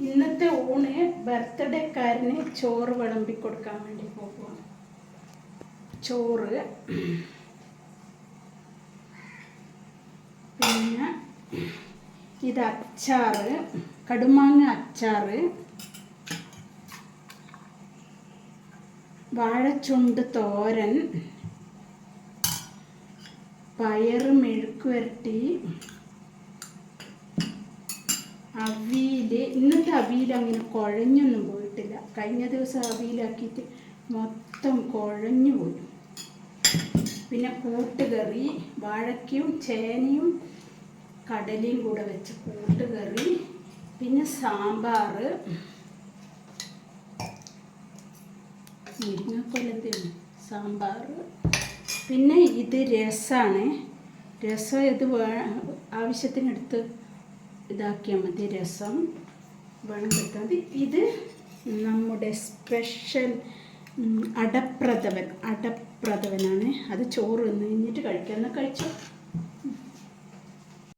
ഇന്നത്തെ ഊണ് ബർത്ത്ഡേക്കാരന് ചോറ് വിളമ്പി കൊടുക്കാൻ വേണ്ടി പോകുകയാണ്. ചോറ്, പിന്നെ ഇത് അച്ചാറ്, കടുമാങ്ങ അച്ചാറ്, വാഴച്ചുണ്ട് തോരൻ, പയറ് മെഴുക്ക് വരട്ടി, അവിയൽ. ഇന്നത്തെ അവിയൽ അങ്ങനെ കുഴഞ്ഞൊന്നും പോയിട്ടില്ല. കഴിഞ്ഞ ദിവസം അവിയലാക്കിയിട്ട് മൊത്തം കുഴഞ്ഞു പോയി. പിന്നെ കൂട്ടുകറി, വാഴയ്ക്കും ചേനയും കടലയും കൂടെ വെച്ച കൂട്ടുകറി, പിന്നെ സാമ്പാർ, മുരിങ്ങക്കൊലത്തിന് സാമ്പാർ, പിന്നെ ഇത് രസമാണ്. രസം ഇത് ആവശ്യത്തിനെടുത്ത് ഇതാക്കിയാൽ മതി. രസം വേണം കിട്ടാൽ മതി. ഇത് നമ്മുടെ സ്പെഷ്യൽ അടപ്രഥമനാണ്. അത് ചോറ് തിന്ന് കഴിഞ്ഞിട്ട് കഴിക്കാം. എന്നാൽ കഴിച്ചോ.